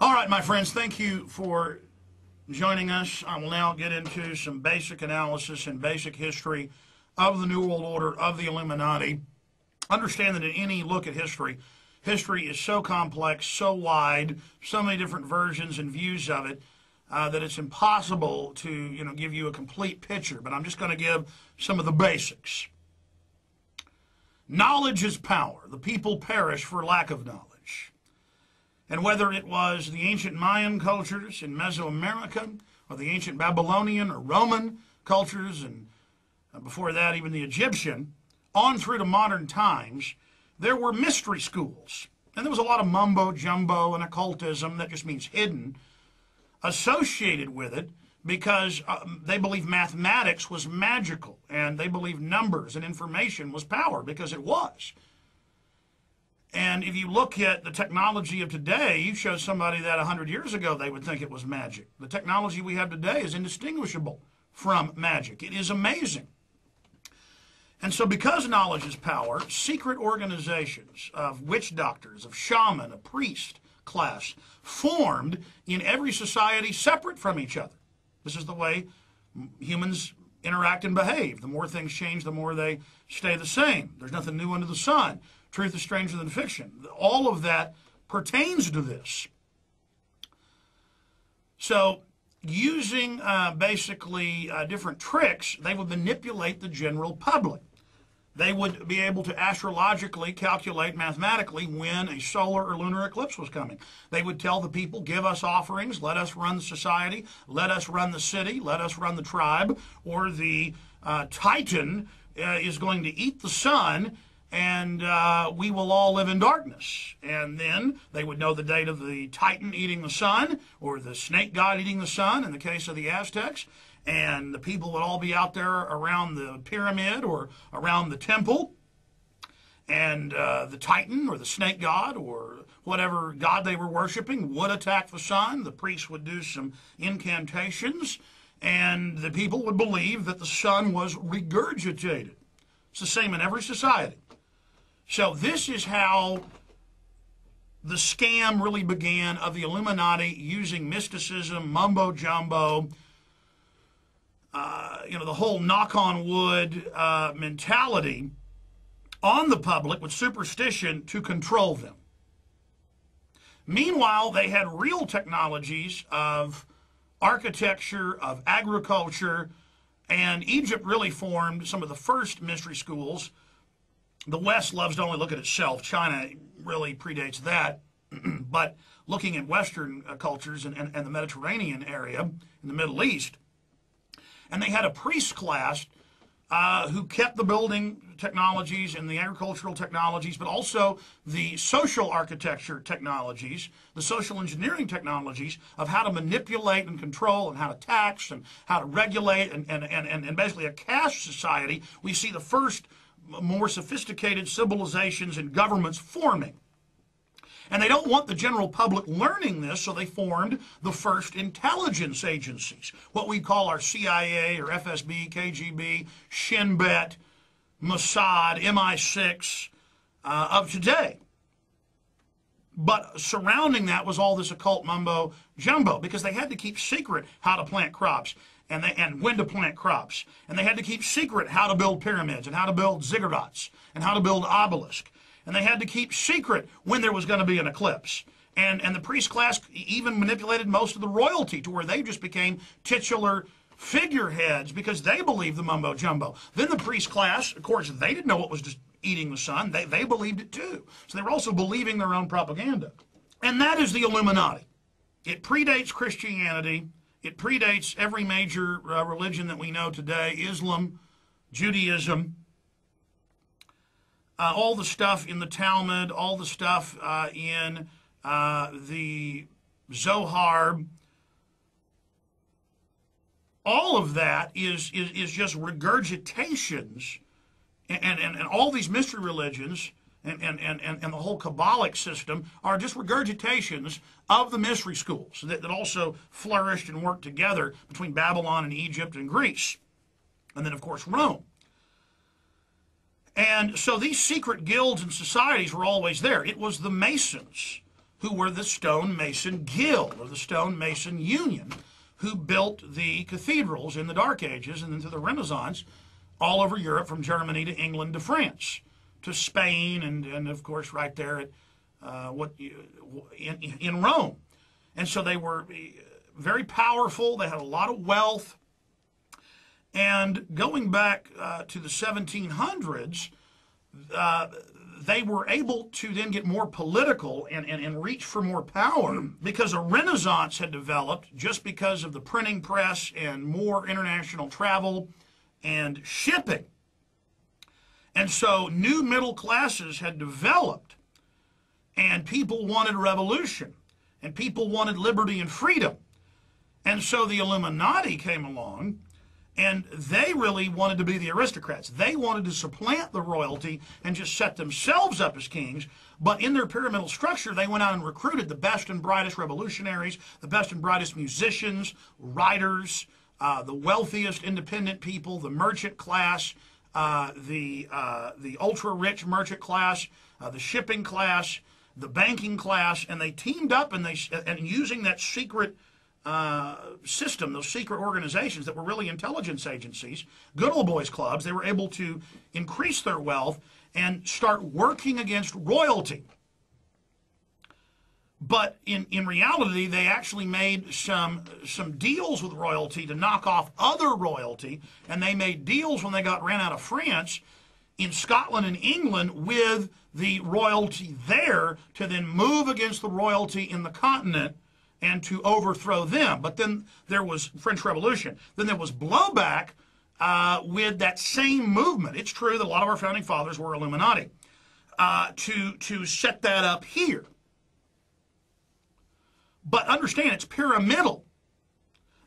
All right, my friends, thank you for joining us. I will now get into some basic analysis and basic history of the New World Order, of the Illuminati. Understand that in any look at history, history is so complex, so wide, so many different versions and views of it, that it's impossible to give you a complete picture. But I'm just going to give some of the basics. Knowledge is power. The people perish for lack of knowledge. And whether it was the ancient Mayan cultures in Mesoamerica, or the ancient Babylonian or Roman cultures, and before that even the Egyptian, on through to modern times, there were mystery schools. And there was a lot of mumbo-jumbo and occultism, that just means hidden, associated with it, because they believed mathematics was magical, and they believed numbers and information was power, because it was. And if you look at the technology of today, you show somebody that 100 years ago, they would think it was magic. The technology we have today is indistinguishable from magic. It is amazing. And so because knowledge is power, secret organizations of witch doctors, of shaman, a priest class, formed in every society separate from each other. This is the way humans interact and behave. The more things change, the more they stay the same. There's nothing new under the sun. Truth is stranger than fiction. All of that pertains to this. So using basically different tricks, they would manipulate the general public. They would be able to astrologically calculate mathematically when a solar or lunar eclipse was coming. They would tell the people, give us offerings, let us run the society, let us run the city, let us run the tribe, or the Titan is going to eat the sun, and we will all live in darkness. And then they would know the date of the Titan eating the sun, or the snake god eating the sun in the case of the Aztecs. And the people would all be out there around the pyramid or around the temple. And the Titan or the snake god or whatever god they were worshiping would attack the sun. The priests would do some incantations. And the people would believe that the sun was regurgitated. It's the same in every society. So this is how the scam really began of the Illuminati, using mysticism, mumbo-jumbo, the whole knock-on-wood mentality on the public with superstition to control them. Meanwhile, they had real technologies of architecture, of agriculture, and Egypt really formed some of the first mystery schools. The West loves to only look at itself. China really predates that. But looking at Western cultures and the Mediterranean area in the Middle East, and they had a priest class who kept the building technologies and the agricultural technologies, but also the social architecture technologies, the social engineering technologies of how to manipulate and control and how to tax and how to regulate and basically a caste society. We see the first more sophisticated civilizations and governments forming. And they don't want the general public learning this, so they formed the first intelligence agencies, what we call our CIA or FSB, KGB, Shin Bet, Mossad, MI6 of today. But surrounding that was all this occult mumbo-jumbo, because they had to keep secret how to plant crops and when to plant crops. And they had to keep secret how to build pyramids and how to build ziggurats and how to build obelisks. And they had to keep secret when there was going to be an eclipse. And the priest class even manipulated most of the royalty to where they just became titular figureheads because they believed the mumbo-jumbo. Then the priest class, of course, they didn't know what was just eating the sun. They believed it too. So they were also believing their own propaganda. And that is the Illuminati. It predates Christianity. It predates every major religion that we know today, Islam, Judaism, all the stuff in the Talmud, all the stuff in the Zohar. All of that is just regurgitations, and all these mystery religions and the whole Kabbalic system are just regurgitations of the mystery schools that also flourished and worked together between Babylon and Egypt and Greece, and then of course Rome. And so these secret guilds and societies were always there. It was the Masons who were the stonemason guild or the stonemason union, who built the cathedrals in the Dark Ages and into the Renaissance all over Europe, from Germany to England to France to Spain, and of course right there at in Rome. And so they were very powerful. They had a lot of wealth. And going back to the 1700s, they were able to then get more political and reach for more power because a renaissance had developed just because of the printing press and more international travel and shipping. And so new middle classes had developed, and people wanted revolution, and people wanted liberty and freedom. And so the Illuminati came along, and they really wanted to be the aristocrats. They wanted to supplant the royalty and just set themselves up as kings. But in their pyramidal structure, they went out and recruited the best and brightest revolutionaries, the best and brightest musicians, writers, the wealthiest independent people, the merchant class, the ultra-rich merchant class, the shipping class, the banking class, and they teamed up and using that secret system, those secret organizations that were really intelligence agencies, good old boys clubs, they were able to increase their wealth and start working against royalty. But in reality, they actually made some deals with royalty to knock off other royalty, and they made deals when they ran out of France in Scotland and England with the royalty there to then move against the royalty in the continent and to overthrow them. But then there was French Revolution. Then there was blowback with that same movement. It's true that a lot of our founding fathers were Illuminati to set that up here. But understand, it's pyramidal.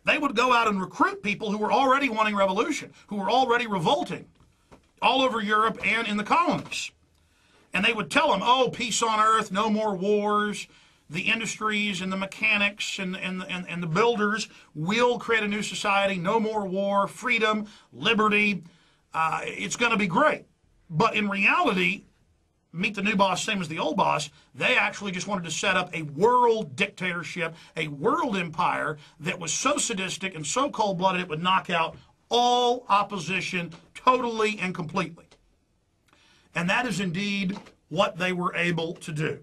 They would go out and recruit people who were already wanting revolution, who were already revolting all over Europe and in the colonies. And they would tell them, oh, peace on earth, no more wars. The industries and the mechanics and the builders will create a new society, no more war, freedom, liberty. It's going to be great. But in reality, meet the new boss, same as the old boss, they actually just wanted to set up a world dictatorship, a world empire that was so sadistic and so cold-blooded it would knock out all opposition totally and completely. And that is indeed what they were able to do.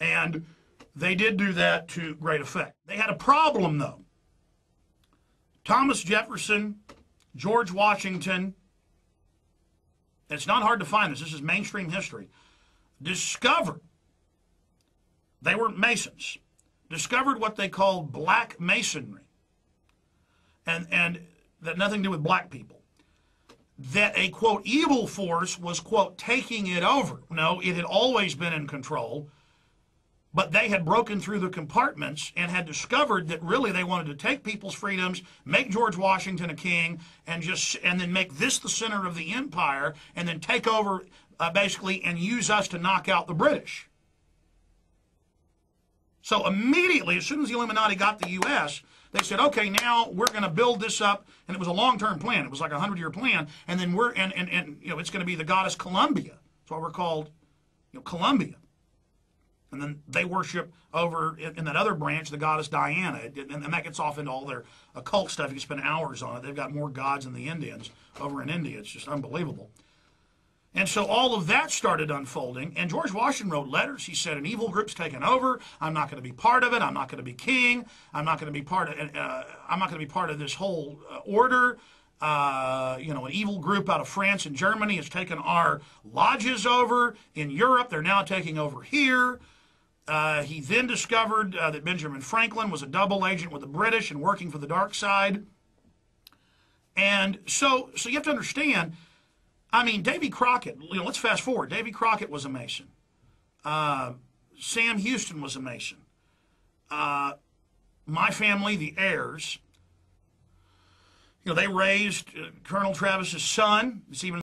And they did do that to great effect. They had a problem, though. Thomas Jefferson, George Washington, it's not hard to find this is mainstream history, discovered, they were Masons, discovered what they called black masonry, and that nothing to do with black people, that a, quote, evil force was, quote, taking it over. No, it had always been in control, but they had broken through the compartments and had discovered that really they wanted to take people's freedoms, make George Washington a king, and then make this the center of the empire, and then take over basically and use us to knock out the British. So immediately, as soon as the Illuminati got the U.S., they said, okay, now we're going to build this up, and it was a long-term plan. It was like a 100-year plan, and then it's going to be the goddess Columbia. That's why we're called, Columbia. And then they worship over in that other branch the goddess Diana, and that gets off into all their occult stuff. You can spend hours on it. They've got more gods than the Indians over in India. It's just unbelievable. And so all of that started unfolding, and George Washington wrote letters. He said, an evil group's taken over. I'm not going to be part of it. I'm not going to be king. I'm not going to be part of this whole order. An evil group out of France and Germany has taken our lodges over in Europe. They're now taking over here. He then discovered that Benjamin Franklin was a double agent with the British and working for the dark side. And so you have to understand, I mean, Davy Crockett, let's fast forward. Davy Crockett was a Mason. Sam Houston was a Mason. My family, the heirs, they raised Colonel Travis's son. It's even